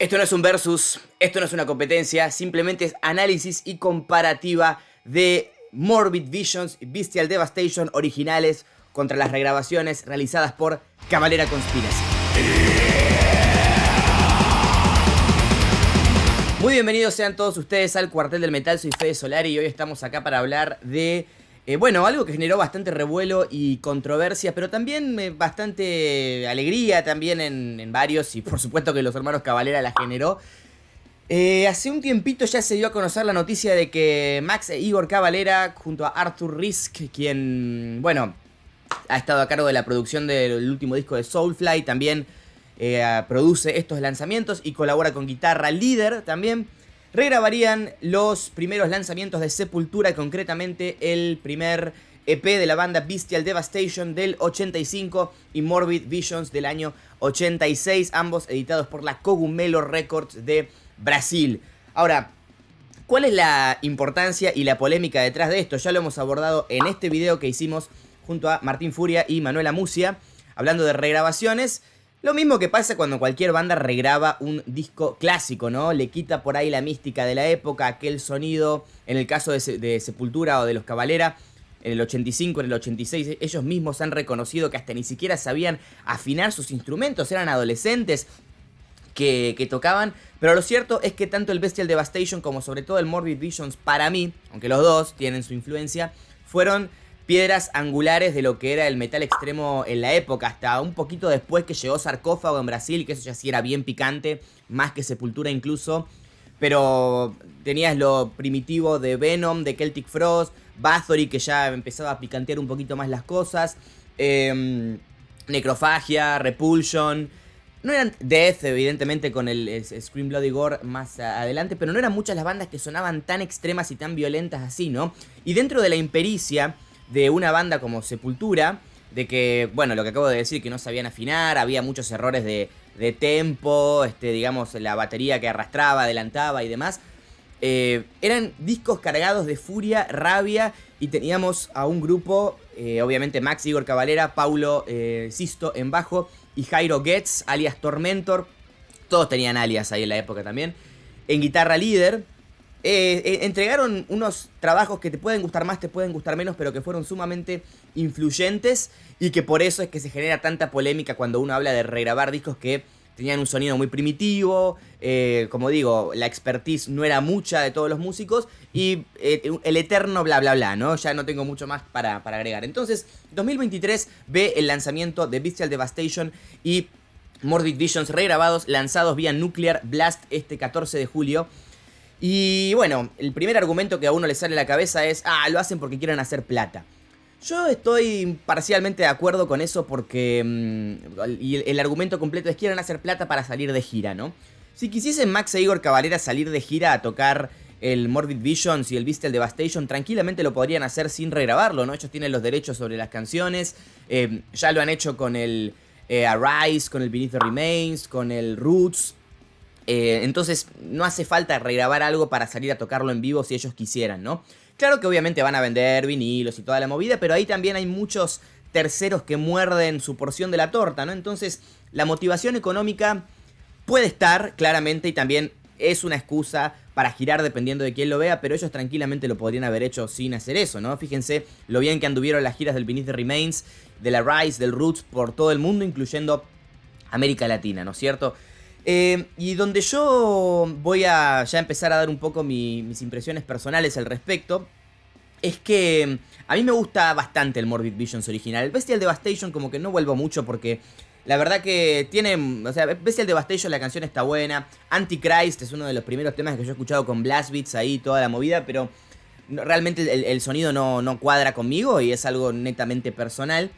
Esto no es un versus, esto no es una competencia, simplemente es análisis y comparativa de Morbid Visions y Bestial Devastation originales contra las regrabaciones realizadas por Cavalera Conspiracy. Muy bienvenidos sean todos ustedes al Cuartel del Metal, soy Fede Solari y hoy estamos acá para hablar de, algo que generó bastante revuelo y controversia, pero también bastante alegría también en varios, y por supuesto que los hermanos Cavalera la generó. Hace un tiempito ya se dio a conocer la noticia de que Max e Igor Cavalera, junto a Arthur Rizk, quien, ha estado a cargo de la producción del último disco de Soulfly, también produce estos lanzamientos y colabora con Guitarra Líder también. Regrabarían los primeros lanzamientos de Sepultura, concretamente el primer EP de la banda Bestial Devastation del 85 y Morbid Visions del año 86, ambos editados por la Cogumelo Records de Brasil. Ahora, ¿cuál es la importancia y la polémica detrás de esto? Ya lo hemos abordado en este video que hicimos junto a Martín Furia y Manuela Musia, hablando de regrabaciones. Lo mismo que pasa cuando cualquier banda regraba un disco clásico, ¿no? Le quita por ahí la mística de la época, aquel sonido, en el caso de Sepultura o de los Cavalera, en el 85, en el 86, ellos mismos han reconocido que hasta ni siquiera sabían afinar sus instrumentos, eran adolescentes que tocaban, pero lo cierto es que tanto el Bestial Devastation como sobre todo el Morbid Visions, para mí, aunque los dos tienen su influencia, fueron piedras angulares de lo que era el metal extremo en la época, hasta un poquito después que llegó Sarcófago en Brasil, que eso ya sí era bien picante, más que Sepultura incluso, pero tenías lo primitivo de Venom, de Celtic Frost, Bathory, que ya empezaba a picantear un poquito más las cosas, Necrofagia, Repulsion. No eran Death, evidentemente, con el Scream Bloody Gore más adelante, pero no eran muchas las bandas que sonaban tan extremas y tan violentas así, ¿no? Y dentro de la impericia de una banda como Sepultura, de que, lo que acabo de decir, que no sabían afinar, había muchos errores de tempo, digamos, la batería que arrastraba, adelantaba y demás. Eran discos cargados de furia, rabia, y teníamos a un grupo, obviamente Max, Igor Cavalera, Paulo Sisto en bajo y Jairo Getz, alias Tormentor. Todos tenían alias ahí en la época también. En guitarra líder. Entregaron unos trabajos que te pueden gustar más, te pueden gustar menos, pero que fueron sumamente influyentes y que por eso es que se genera tanta polémica cuando uno habla de regrabar discos que tenían un sonido muy primitivo, como digo, la expertise no era mucha de todos los músicos y el eterno bla bla bla, ¿no? Ya no tengo mucho más para agregar. Entonces, 2023 ve el lanzamiento de Bestial Devastation y Morbid Visions regrabados, lanzados vía Nuclear Blast este 14 de julio. Y el primer argumento que a uno le sale a la cabeza es, lo hacen porque quieren hacer plata. Yo estoy parcialmente de acuerdo con eso porque, y el argumento completo es, quieren hacer plata para salir de gira, ¿no? Si quisiesen Max e Igor Cavalera salir de gira a tocar el Morbid Visions y el Bestial Devastation, tranquilamente lo podrían hacer sin regrabarlo, ¿no? Ellos tienen los derechos sobre las canciones, ya lo han hecho con el Arise, con el Beneath the Remains, con el Roots. Entonces no hace falta regrabar algo para salir a tocarlo en vivo si ellos quisieran, ¿no? Claro que obviamente van a vender vinilos y toda la movida, pero ahí también hay muchos terceros que muerden su porción de la torta, ¿no? Entonces la motivación económica puede estar claramente y también es una excusa para girar dependiendo de quién lo vea, pero ellos tranquilamente lo podrían haber hecho sin hacer eso, ¿no? Fíjense lo bien que anduvieron las giras del Beneath the Remains, de la Rise, del Roots por todo el mundo, incluyendo América Latina, ¿no es cierto? Y donde yo voy a ya empezar a dar un poco mis impresiones personales al respecto, es que a mí me gusta bastante el Morbid Visions original. El Bestial Devastation como que no vuelvo mucho porque la verdad que tiene, Bestial Devastation la canción está buena, Antichrist es uno de los primeros temas que yo he escuchado con blast beats ahí, toda la movida, pero realmente el sonido no cuadra conmigo y es algo netamente personal.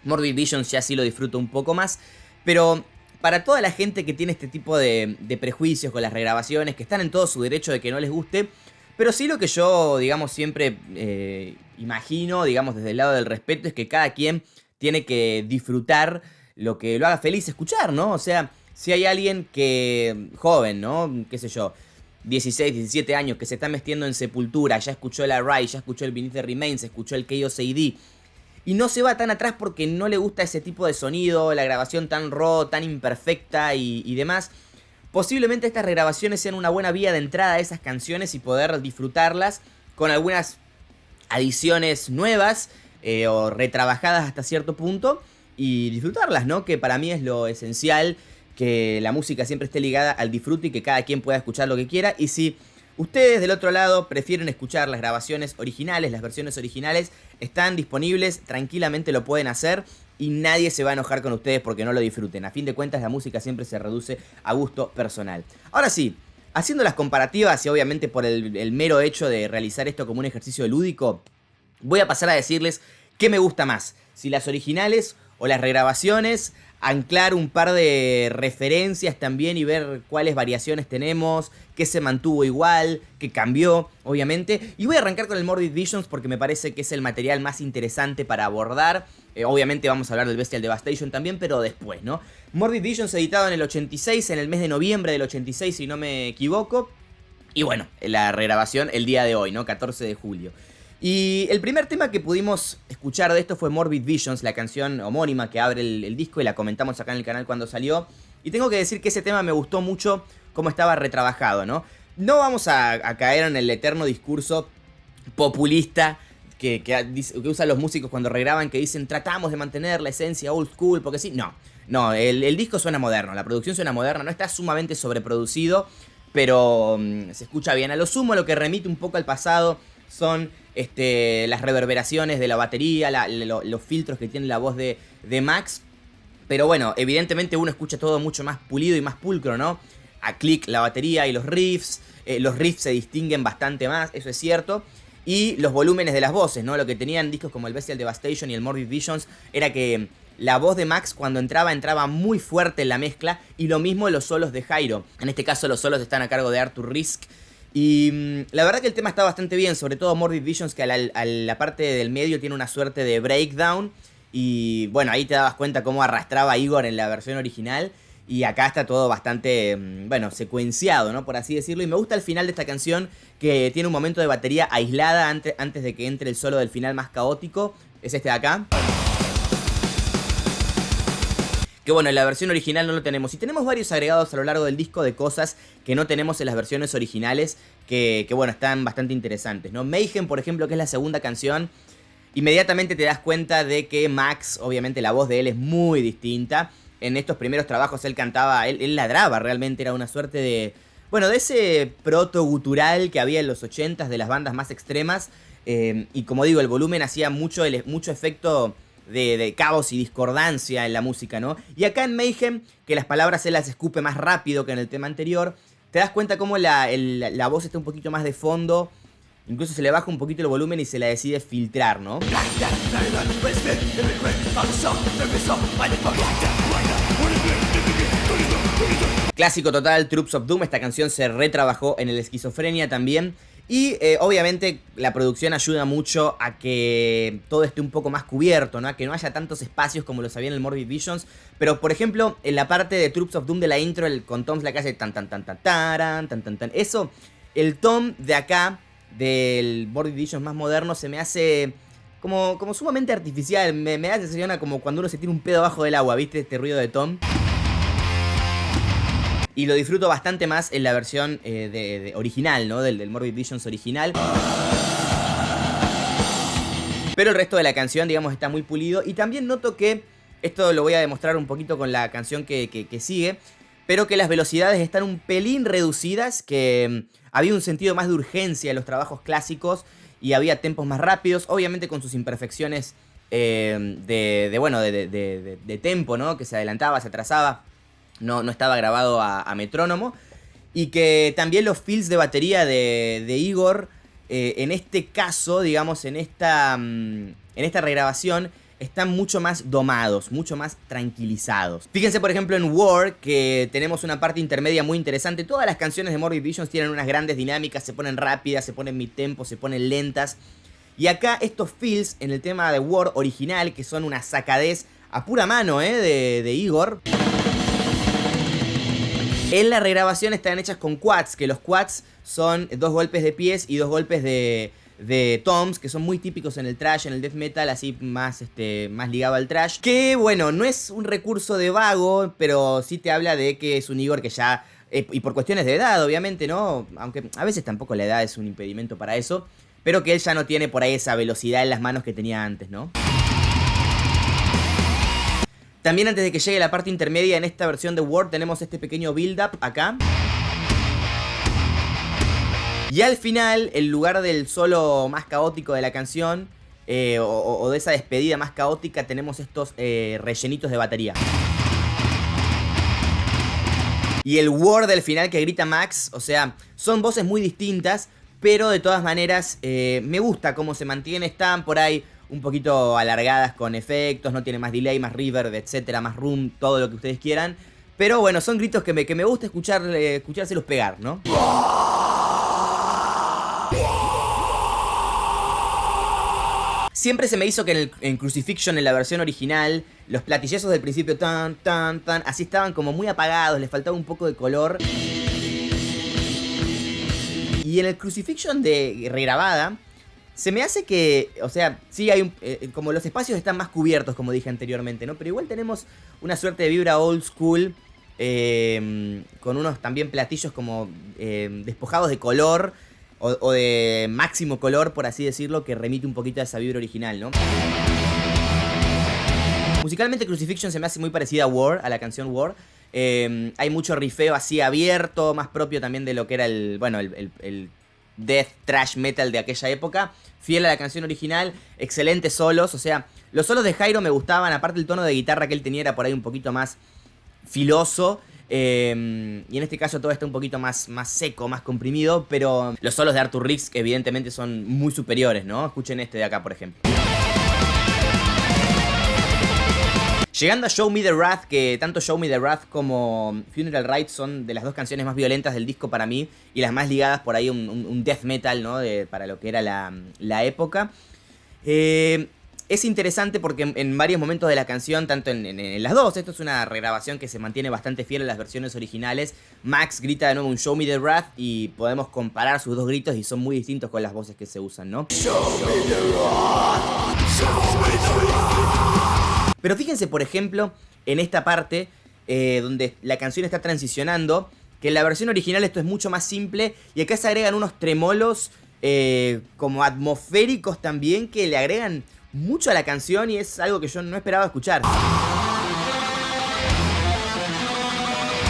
Morbid Visions ya sí lo disfruto un poco más, pero para toda la gente que tiene este tipo de prejuicios con las regrabaciones, que están en todo su derecho de que no les guste, pero sí lo que yo, siempre imagino, desde el lado del respeto, es que cada quien tiene que disfrutar lo que lo haga feliz escuchar, ¿no? O sea, si hay alguien que, joven, ¿no? Qué sé yo, 16, 17 años, que se está metiendo en Sepultura, ya escuchó el Arise, ya escuchó el Beneath the Remains, escuchó el Chaos AD, y no se va tan atrás porque no le gusta ese tipo de sonido, la grabación tan raw, tan imperfecta y demás, Posiblemente estas regrabaciones sean una buena vía de entrada a esas canciones y poder disfrutarlas con algunas adiciones nuevas o retrabajadas hasta cierto punto y disfrutarlas, ¿no? Que para mí es lo esencial, que la música siempre esté ligada al disfrute y que cada quien pueda escuchar lo que quiera. Y si ustedes del otro lado prefieren escuchar las grabaciones originales, las versiones originales están disponibles, tranquilamente lo pueden hacer y nadie se va a enojar con ustedes porque no lo disfruten. A fin de cuentas la música siempre se reduce a gusto personal. Ahora sí, haciendo las comparativas y obviamente por el mero hecho de realizar esto como un ejercicio lúdico, voy a pasar a decirles qué me gusta más, si las originales o las regrabaciones, anclar un par de referencias también y ver cuáles variaciones tenemos, qué se mantuvo igual, qué cambió, obviamente. Y voy a arrancar con el Morbid Visions porque me parece que es el material más interesante para abordar. Obviamente vamos a hablar del Bestial Devastation también, pero después, ¿no? Morbid Visions editado en el 86, en el mes de noviembre del 86, si no me equivoco. Y bueno, la regrabación el día de hoy, ¿no? 14 de julio. Y el primer tema que pudimos escuchar de esto fue Morbid Visions, la canción homónima que abre el disco y la comentamos acá en el canal cuando salió. Y tengo que decir que ese tema me gustó mucho cómo estaba retrabajado, ¿no? No vamos a caer en el eterno discurso populista que usan los músicos cuando regraban, que dicen tratamos de mantener la esencia old school, porque sí, no, el disco suena moderno, la producción suena moderna, no está sumamente sobreproducido, pero se escucha bien. A lo sumo lo que remite un poco al pasado son las reverberaciones de la batería, los filtros que tiene la voz de Max. Pero bueno, evidentemente uno escucha todo mucho más pulido y más pulcro, ¿no? A clic la batería y los riffs se distinguen bastante más, eso es cierto. Y los volúmenes de las voces, ¿no? Lo que tenían discos como el Bestial Devastation y el Morbid Visions era que la voz de Max cuando entraba muy fuerte en la mezcla. Y lo mismo los solos de Jairo. En este caso los solos están a cargo de Artur Risk. Y la verdad que el tema está bastante bien, sobre todo Morbid Visions, que a la parte del medio tiene una suerte de breakdown. Y bueno, ahí te dabas cuenta cómo arrastraba a Igor en la versión original. Y acá está todo bastante, bueno, secuenciado, ¿no? Por así decirlo. Y me gusta el final de esta canción, que tiene un momento de batería aislada antes de que entre el solo del final más caótico. Es este de acá. Que bueno, en la versión original no lo tenemos. Y tenemos varios agregados a lo largo del disco de cosas que no tenemos en las versiones originales. Que bueno, están bastante interesantes, ¿no? Mayhem, por ejemplo, que es la segunda canción. Inmediatamente te das cuenta de que Max, obviamente la voz de él es muy distinta. En estos primeros trabajos él cantaba, él ladraba realmente, era una suerte de... Bueno, de ese proto-gutural que había en los 80s de las bandas más extremas. Y como digo, el volumen hacía mucho efecto de caos y discordancia en la música, ¿no? Y acá en Mayhem, que las palabras él las escupe más rápido que en el tema anterior, te das cuenta cómo la voz está un poquito más de fondo. Incluso se le baja un poquito el volumen y se la decide filtrar, ¿no? Clásico total, Troops of Doom. Esta canción se retrabajó en el Esquizofrenia también. Y obviamente la producción ayuda mucho a que todo esté un poco más cubierto, ¿no? A que no haya tantos espacios como los había en el Morbid Visions. Pero por ejemplo, en la parte de Troops of Doom de la intro, con toms la que hace tan tan tan tan taran, tan tan tan. Eso, el tom de acá del Morbid Visions más moderno se me hace como sumamente artificial. Me da sensación como cuando uno se tira un pedo abajo del agua, ¿viste? Este ruido de tom. Y lo disfruto bastante más en la versión original, ¿no? Del Morbid Visions original. Pero el resto de la canción, digamos, está muy pulido. Y también noto que, esto lo voy a demostrar un poquito con la canción que sigue, pero que las velocidades están un pelín reducidas, que había un sentido más de urgencia en los trabajos clásicos y había tempos más rápidos, obviamente con sus imperfecciones de tempo, ¿no? Que se adelantaba, se atrasaba, no estaba grabado a metrónomo. Y que también los fills de batería de Igor, en este caso, digamos, en esta regrabación, están mucho más domados, mucho más tranquilizados. Fíjense por ejemplo en War, que tenemos una parte intermedia muy interesante. Todas las canciones de Morbid Visions tienen unas grandes dinámicas, se ponen rápidas, se ponen mid-tempo, se ponen lentas. Y acá estos fills en el tema de War original, que son una sacadez a pura mano de Igor, en la regrabación están hechas con quads, que los quads son 2 golpes de pies y 2 golpes de toms, que son muy típicos en el thrash, en el death metal, así más ligado al thrash. Que bueno, no es un recurso de vago, pero sí te habla de que es un Igor que ya y por cuestiones de edad, obviamente, ¿no? Aunque a veces tampoco la edad es un impedimento para eso, pero que él ya no tiene por ahí esa velocidad en las manos que tenía antes, ¿no? También antes de que llegue la parte intermedia en esta versión de War tenemos este pequeño build-up acá. Y al final, en lugar del solo más caótico de la canción, o de esa despedida más caótica, tenemos estos rellenitos de batería. Y el War del final que grita Max, o sea, son voces muy distintas, pero de todas maneras me gusta cómo se mantiene. Están por ahí un poquito alargadas con efectos, no tiene más delay, más reverb, etcétera, más room, todo lo que ustedes quieran. Pero bueno, son gritos que me gusta escuchárselos pegar, ¿no? Siempre se me hizo que en Crucifixion, en la versión original, los platillazos del principio, tan, tan, tan, así estaban como muy apagados, les faltaba un poco de color. Y en el Crucifixion de regrabada, se me hace que, o sea, sí hay como los espacios están más cubiertos, como dije anteriormente, ¿no? Pero igual tenemos una suerte de vibra old school, con unos también platillos como despojados de color, o de máximo color, por así decirlo, que remite un poquito a esa vibra original, ¿no? Musicalmente Crucifixion se me hace muy parecida a War, a la canción War. Hay mucho rifeo así abierto, más propio también de lo que era el death thrash metal de aquella época. Fiel a la canción original, excelentes solos, o sea, los solos de Jairo me gustaban, aparte el tono de guitarra que él tenía era por ahí un poquito más filoso. Y en este caso todo está un poquito más seco, más comprimido, pero los solos de Arthur Riggs evidentemente son muy superiores, ¿no? Escuchen este de acá, por ejemplo. Llegando a Show Me the Wrath, que tanto Show Me the Wrath como Funeral Rites son de las dos canciones más violentas del disco para mí, y las más ligadas por ahí un death metal, ¿no? Para lo que era la época. Es interesante porque en varios momentos de la canción, tanto en las dos, esto es una regrabación que se mantiene bastante fiel a las versiones originales, Max grita de nuevo un Show Me the Wrath y podemos comparar sus dos gritos y son muy distintos con las voces que se usan, ¿no? Pero fíjense, por ejemplo, en esta parte donde la canción está transicionando, que en la versión original esto es mucho más simple y acá se agregan unos tremolos como atmosféricos también que le agregan mucho a la canción y es algo que yo no esperaba escuchar.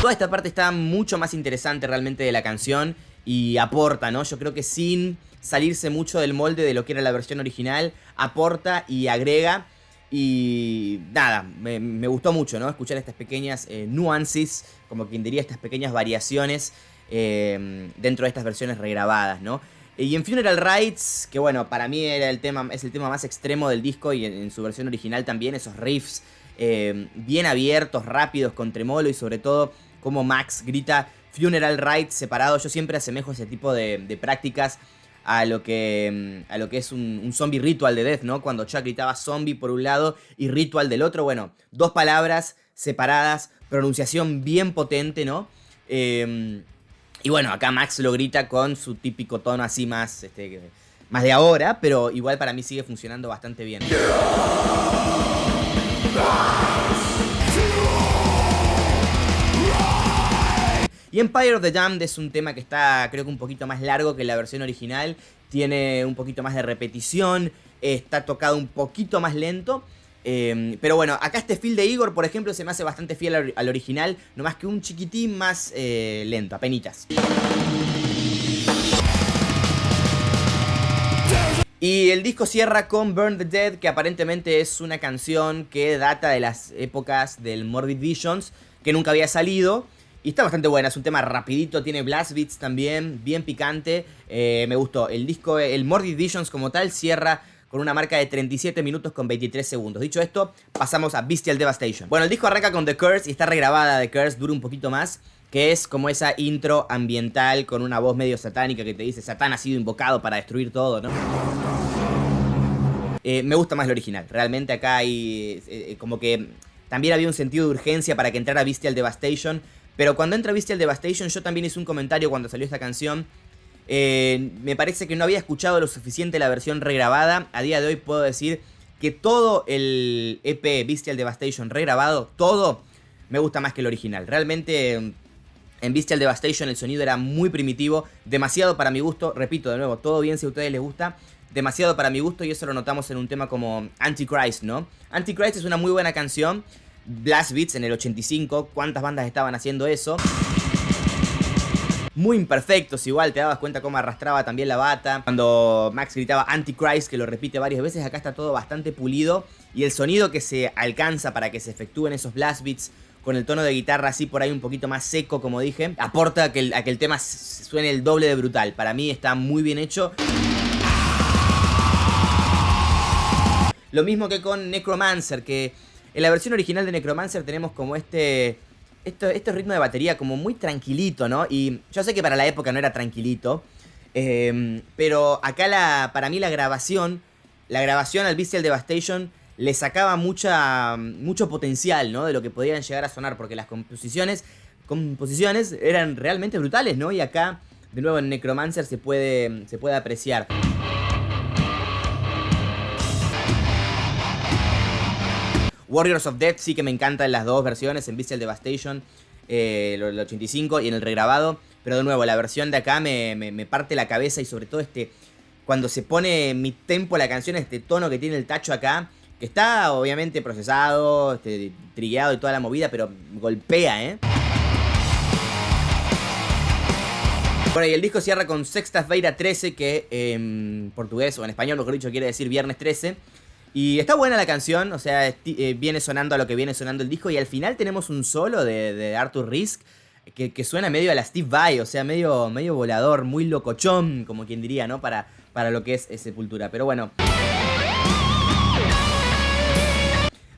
Toda esta parte está mucho más interesante realmente de la canción y aporta, ¿no? Yo creo que sin salirse mucho del molde de lo que era la versión original, aporta y agrega. Y nada, me gustó mucho, ¿no? Escuchar estas pequeñas nuances, como quien diría, estas pequeñas variaciones dentro de estas versiones regrabadas, ¿no? Y en Funeral Rites, que bueno, para mí es el tema más extremo del disco y en su versión original también, esos riffs bien abiertos, rápidos, con tremolo y sobre todo como Max grita Funeral Rites separado. Yo siempre asemejo ese tipo de prácticas a lo que es un zombie ritual de Death, ¿no? Cuando Chuck gritaba zombie por un lado y ritual del otro. Bueno, dos palabras separadas, pronunciación bien potente, ¿no? Y bueno, acá Max lo grita con su típico tono así más de ahora, pero igual para mí sigue funcionando bastante bien. Y Empire of the Damned es un tema que está, creo que un poquito más largo que la versión original. Tiene un poquito más de repetición, está tocado un poquito más lento. Pero bueno, acá este feel de Igor, por ejemplo, se me hace bastante fiel al original, nomás que un chiquitín más lento, apenitas. Y el disco cierra con Burn the Dead, que aparentemente es una canción que data de las épocas del Morbid Visions, que nunca había salido. Y está bastante buena, es un tema rapidito, tiene blast beats también, bien picante. Me gustó. El disco, el Morbid Visions como tal, cierra con una marca de 37 minutos con 23 segundos. Dicho esto, pasamos a Bestial Devastation. Bueno, el disco arranca con The Curse y está regrabada The Curse, dura un poquito más, que es como esa intro ambiental con una voz medio satánica que te dice Satán ha sido invocado para destruir todo, ¿no? Me gusta más el original. Realmente acá hay como que también había un sentido de urgencia para que entrara Bestial Devastation. Pero cuando entra Bestial Devastation, yo también hice un comentario cuando salió esta canción. Me parece que no había escuchado lo suficiente la versión regrabada. A día de hoy puedo decir que todo el EP Bestial Devastation regrabado, todo me gusta más que el original. Realmente En Bestial Devastation el sonido era muy primitivo, demasiado para mi gusto, repito de nuevo, todo bien si a ustedes les gusta, demasiado para mi gusto, y eso lo notamos en un tema como Antichrist, ¿no? Antichrist es una muy buena canción, Blast Beats en el 85, ¿cuántas bandas estaban haciendo eso? Muy imperfectos, igual te dabas cuenta cómo arrastraba también la bata. Cuando Max gritaba Antichrist, que lo repite varias veces, acá está todo bastante pulido. Y el sonido que se alcanza para que se efectúen esos blast beats con el tono de guitarra así por ahí un poquito más seco, como dije, aporta a que el tema suene el doble de brutal. Para mí está muy bien hecho. Lo mismo que con Necromancer, que en la versión original de Necromancer tenemos como este ritmo de batería como muy tranquilito, ¿no? Y yo sé que para la época no era tranquilito, pero acá para mí la grabación al Bestial Devastation le sacaba mucho potencial, ¿no? De lo que podían llegar a sonar, porque las composiciones eran realmente brutales, ¿no? Y acá, de nuevo en Necromancer se puede apreciar. Warriors of Death sí que me encantan las dos versiones, en Bestial Devastation, el 85 y en el regrabado. Pero de nuevo, la versión de acá me parte la cabeza, y sobre todo cuando se pone mi tempo la canción, este tono que tiene el tacho acá, que está obviamente procesado, trigueado y toda la movida, pero golpea, ¿eh? Bueno, y el disco cierra con Sexta-feira 13, que en portugués, o en español mejor dicho, quiere decir Viernes 13. Y está buena la canción, o sea, viene sonando a lo que viene sonando el disco. Y al final tenemos un solo de Arthur Rizk que suena medio a la Steve Vai, o sea, medio volador, muy locochón, como quien diría, ¿no? Para lo que es Sepultura. Pero bueno.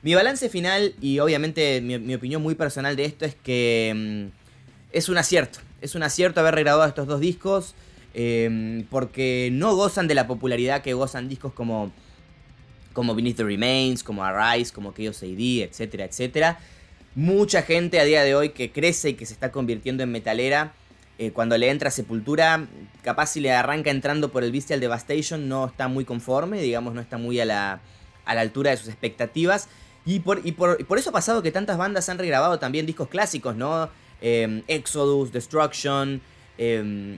Mi balance final, y obviamente mi opinión muy personal de esto, es que es un acierto. Es un acierto haber regrabado estos dos discos, porque no gozan de la popularidad que gozan discos como Beneath the Remains, como Arise, como Chaos AD, etcétera, etcétera. Mucha gente a día de hoy que crece y que se está convirtiendo en metalera, cuando le entra Sepultura, capaz si le arranca entrando por el Bestial Devastation, no está muy conforme, digamos, no está muy a la altura de sus expectativas. Y por eso ha pasado que tantas bandas han regrabado también discos clásicos, ¿no? Exodus, Destruction,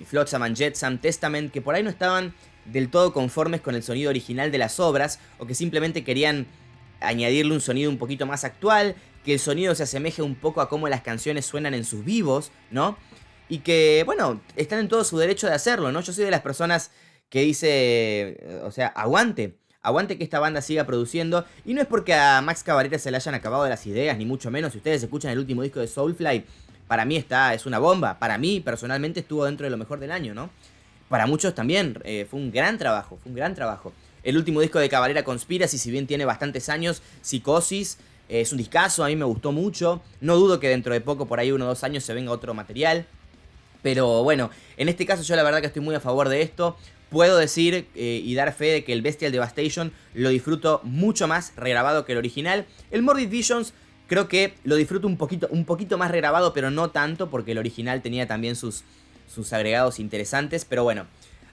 Flotsam and Jetsam, Testament, que por ahí no estaban del todo conformes con el sonido original de las obras, o que simplemente querían añadirle un sonido un poquito más actual, que el sonido se asemeje un poco a cómo las canciones suenan en sus vivos, ¿no? Y que, bueno, están en todo su derecho de hacerlo, ¿no? Yo soy de las personas que dice, o sea, aguante que esta banda siga produciendo, y no es porque a Max Cavalera se le hayan acabado las ideas, ni mucho menos. Si ustedes escuchan el último disco de Soulfly, para mí es una bomba, para mí personalmente estuvo dentro de lo mejor del año, ¿no? Para muchos también, fue un gran trabajo, El último disco de Cavalera, Conspiracy, si bien tiene bastantes años, Psicosis, es un discazo, a mí me gustó mucho. No dudo que dentro de poco, por ahí 1 o 2 años, se venga otro material. Pero bueno, en este caso yo la verdad que estoy muy a favor de esto. Puedo decir y dar fe de que el Bestial Devastation lo disfruto mucho más regrabado que el original. El Morbid Visions creo que lo disfruto un poquito más regrabado, pero no tanto, porque el original tenía también sus agregados interesantes. Pero bueno,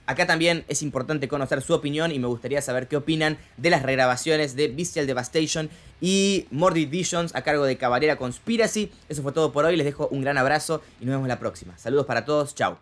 acá también es importante conocer su opinión, y me gustaría saber qué opinan de las regrabaciones de Bestial Devastation y Morbid Visions a cargo de Cavalera Conspiracy. Eso fue todo por hoy, les dejo un gran abrazo y nos vemos la próxima. Saludos para todos, chao.